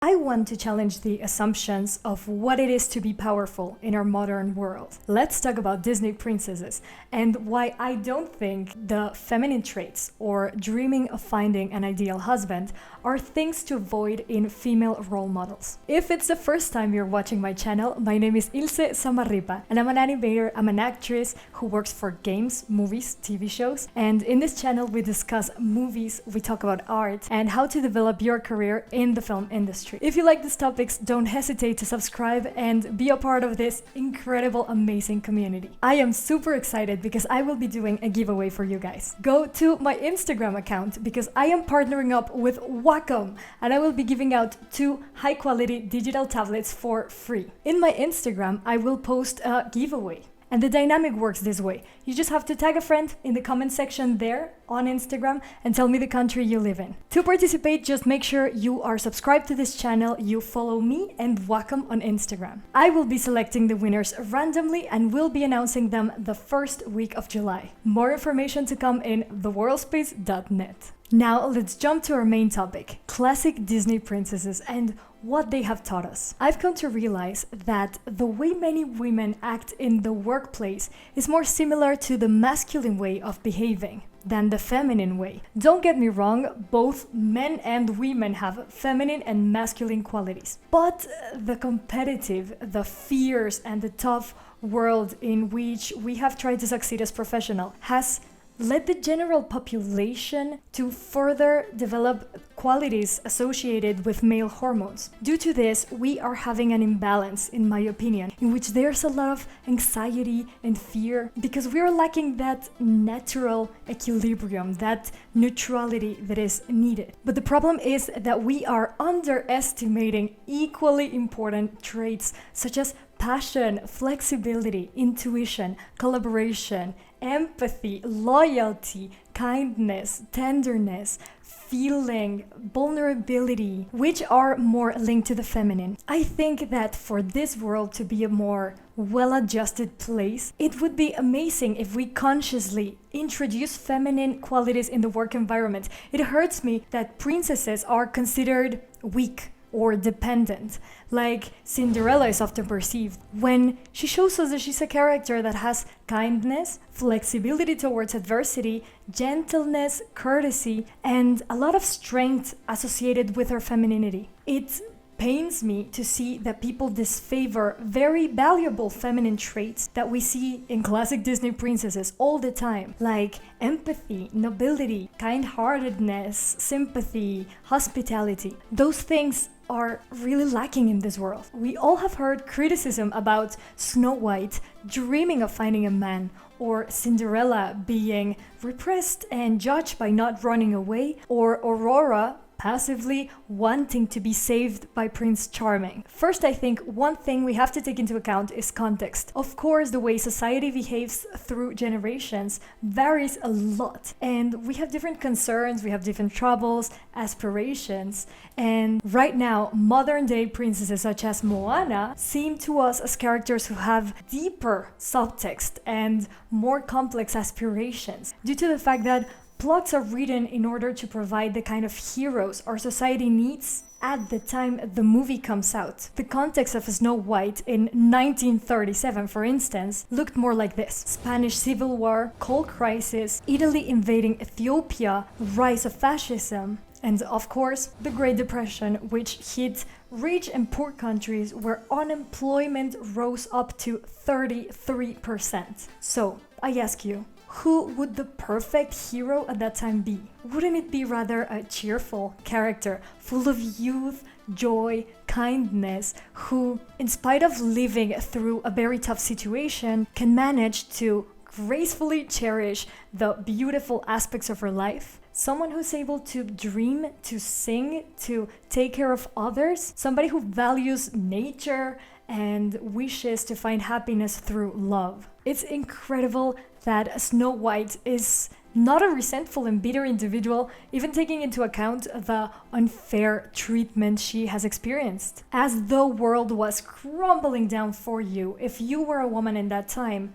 I want to challenge the assumptions of what it is to be powerful in our modern world. Let's talk about Disney princesses and why I don't think the feminine traits or dreaming of finding an ideal husband are things to avoid in female role models. If it's the first time you're watching my channel, my name is Ilse Zamarripa and I'm an animator, I'm an actress who works for games, movies, TV shows, and in this channel we discuss movies, we talk about art, and how to develop your career in the film industry. If you like these topics, don't hesitate to subscribe and be a part of this incredible, amazing community. I am super excited because I will be doing a giveaway for you guys. Go to my Instagram account because I am partnering up with Wacom and I will be giving out 2 high-quality digital tablets for free. In my Instagram, I will post a giveaway. And the dynamic works this way. You just have to tag a friend in the comment section there on Instagram and tell me the country you live in. To participate, just make sure you are subscribed to this channel, you follow me and Wacom on Instagram. I will be selecting the winners randomly and will be announcing them the first week of July. More information to come in theworldspace.net. Now let's jump to our main topic, classic Disney princesses and what they have taught us. I've come to realize that the way many women act in the workplace is more similar to the masculine way of behaving than the feminine way. Don't get me wrong, both men and women have feminine and masculine qualities. But the competitive, the fierce and the tough world in which we have tried to succeed as professionals has led the general population to further develop qualities associated with male hormones. Due to this, we are having an imbalance, in my opinion, in which there's a lot of anxiety and fear because we are lacking that natural equilibrium, that neutrality that is needed. But the problem is that we are underestimating equally important traits such as passion, flexibility, intuition, collaboration, empathy, loyalty, kindness, tenderness, feeling, vulnerability, which are more linked to the feminine. I think that for this world to be a more well-adjusted place, it would be amazing if we consciously introduce feminine qualities in the work environment. It hurts me that princesses are considered weak or dependent, like Cinderella is often perceived, when she shows us that she's a character that has kindness, flexibility towards adversity, gentleness, courtesy, and a lot of strength associated with her femininity. It pains me to see that people disfavor very valuable feminine traits that we see in classic Disney princesses all the time, like empathy, nobility, kind-heartedness, sympathy, hospitality. Those things are really lacking in this world. We all have heard criticism about Snow White dreaming of finding a man, or Cinderella being repressed and judged by not running away, or Aurora passively wanting to be saved by Prince Charming. First, I think one thing we have to take into account is context. Of course, the way society behaves through generations varies a lot, and we have different concerns, we have different troubles, aspirations, and right now, modern-day princesses such as Moana seem to us as characters who have deeper subtext and more complex aspirations, due to the fact that plots are written in order to provide the kind of heroes our society needs at the time the movie comes out. The context of Snow White in 1937, for instance, looked more like this: Spanish Civil War, coal crisis, Italy invading Ethiopia, rise of fascism, and of course, the Great Depression, which hit rich and poor countries where unemployment rose up to 33%. So, I ask you, who would the perfect hero at that time be? Wouldn't it be rather a cheerful character, full of youth, joy, kindness, who, in spite of living through a very tough situation, can manage to gracefully cherish the beautiful aspects of her life? Someone who's able to dream, to sing, to take care of others? Somebody who values nature and wishes to find happiness through love. It's incredible that Snow White is not a resentful and bitter individual, even taking into account the unfair treatment she has experienced. As the world was crumbling down for you, if you were a woman in that time,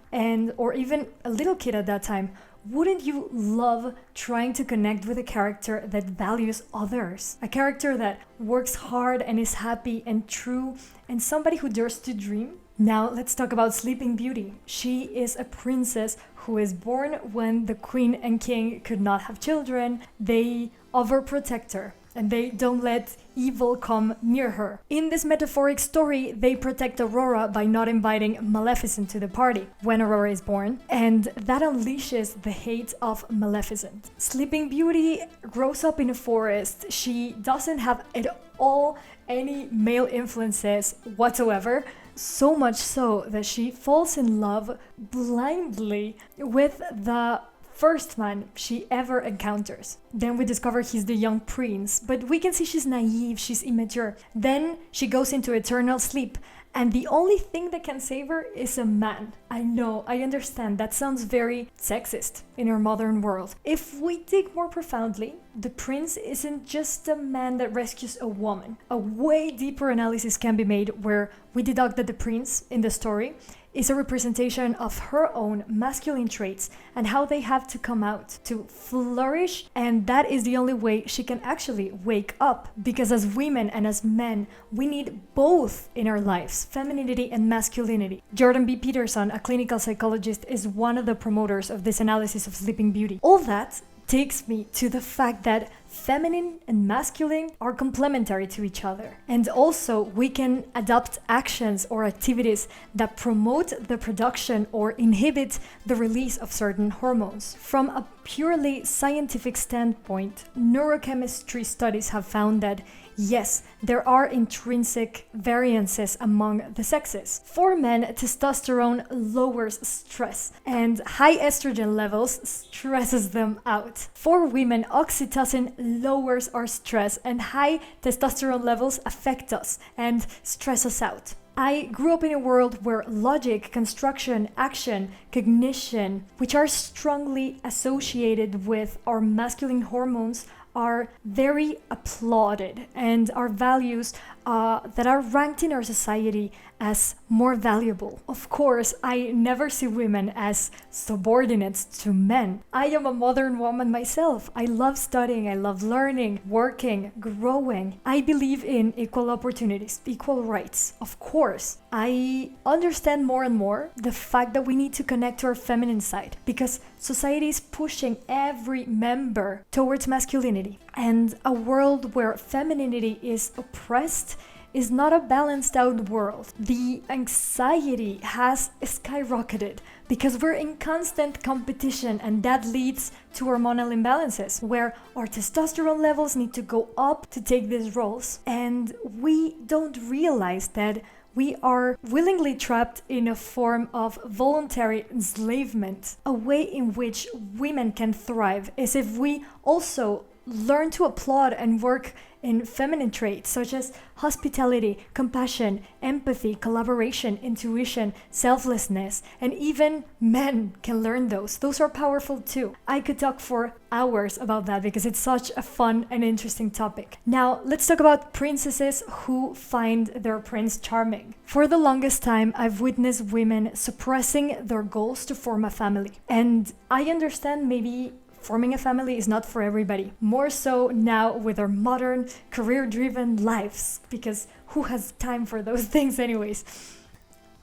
or even a little kid at that time, wouldn't you love trying to connect with a character that values others? A character that works hard and is happy and true, and somebody who dares to dream? Now let's talk about Sleeping Beauty. She is a princess who is born when the queen and king could not have children. They overprotect her and they don't let evil come near her. In this metaphoric story, they protect Aurora by not inviting Maleficent to the party when Aurora is born, and that unleashes the hate of Maleficent. Sleeping Beauty grows up in a forest. She doesn't have at all any male influences whatsoever, so much so that she falls in love blindly with the first man she ever encounters. Then we discover he's the young prince, but we can see she's naive, she's immature. Then she goes into eternal sleep, and the only thing that can save her is a man. I know, I understand, that sounds very sexist in our modern world. If we dig more profoundly, the prince isn't just a man that rescues a woman. A way deeper analysis can be made where we deduct that the prince in the story is a representation of her own masculine traits and how they have to come out to flourish, and that is the only way she can actually wake up, because as women and as men we need both in our lives, femininity and masculinity. Jordan B. Peterson, a clinical psychologist, is one of the promoters of this analysis of Sleeping Beauty. All that takes me to the fact that feminine and masculine are complementary to each other. And also we can adopt actions or activities that promote the production or inhibit the release of certain hormones. From a purely scientific standpoint, neurochemistry studies have found that yes, there are intrinsic variances among the sexes. For men, testosterone lowers stress, and high estrogen levels stresses them out. For women, oxytocin lowers our stress, and high testosterone levels affect us and stress us out. I grew up in a world where logic, construction, action, cognition, which are strongly associated with our masculine hormones, are very applauded, and our values that are ranked in our society as more valuable. Of course, I never see women as subordinates to men. I am a modern woman myself. I love studying, I love learning, working, growing. I believe in equal opportunities, equal rights. Of course, I understand more and more the fact that we need to connect to our feminine side, because society is pushing every member towards masculinity. And a world where femininity is oppressed is not a balanced out world. The anxiety has skyrocketed because we're in constant competition, and that leads to hormonal imbalances where our testosterone levels need to go up to take these roles. And we don't realize that we are willingly trapped in a form of voluntary enslavement. A way in which women can thrive is if we also learn to applaud and work in feminine traits such as hospitality, compassion, empathy, collaboration, intuition, selflessness, and even men can learn those. Those are powerful too. I could talk for hours about that because it's such a fun and interesting topic. Now, let's talk about princesses who find their prince charming. For the longest time, I've witnessed women suppressing their goals to form a family. And I understand maybe forming a family is not for everybody. More so now with our modern career-driven lives, because who has time for those things anyways?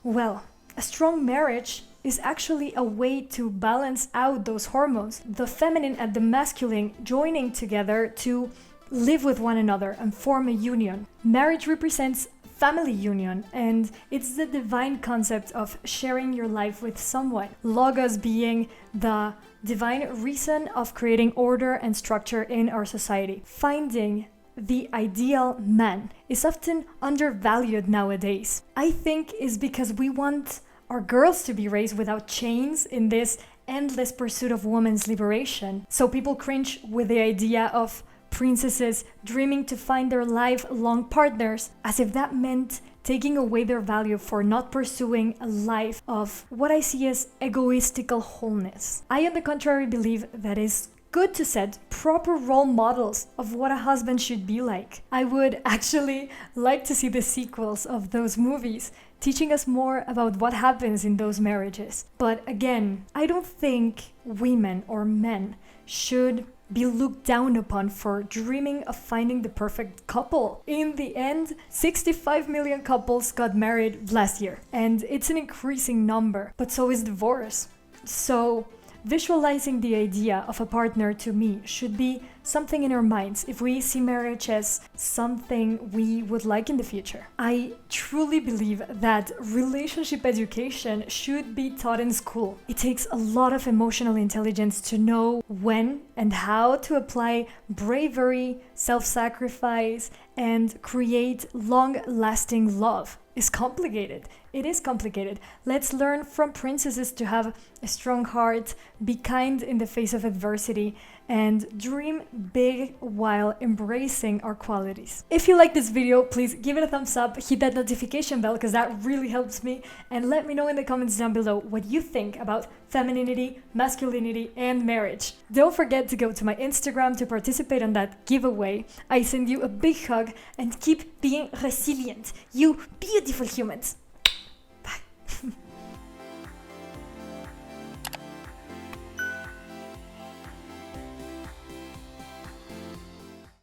Well, a strong marriage is actually a way to balance out those hormones, the feminine and the masculine joining together to live with one another and form a union. Marriage represents family union, and it's the divine concept of sharing your life with someone. Logos being the divine reason of creating order and structure in our society. Finding the ideal man is often undervalued nowadays. I think is because we want our girls to be raised without chains in this endless pursuit of women's liberation. So people cringe with the idea of princesses dreaming to find their lifelong partners, as if that meant taking away their value for not pursuing a life of what I see as egoistical wholeness. I, on the contrary, believe that is good to set proper role models of what a husband should be like. I would actually like to see the sequels of those movies, teaching us more about what happens in those marriages. But again, I don't think women or men should be looked down upon for dreaming of finding the perfect couple. In the end, 65 million couples got married last year, and it's an increasing number, but so is divorce. So visualizing the idea of a partner to me should be something in our minds if we see marriage as something we would like in the future. I truly believe that relationship education should be taught in school. It takes a lot of emotional intelligence to know when and how to apply bravery, self-sacrifice, and create long-lasting love. It's complicated. It is complicated. Let's learn from princesses to have a strong heart, be kind in the face of adversity, and dream big while embracing our qualities. If you like this video, please give it a thumbs up, hit that notification bell because that really helps me, and let me know in the comments down below what you think about femininity, masculinity, and marriage. Don't forget to go to my Instagram to participate on that giveaway. I send you a big hug and keep being resilient, you beautiful humans.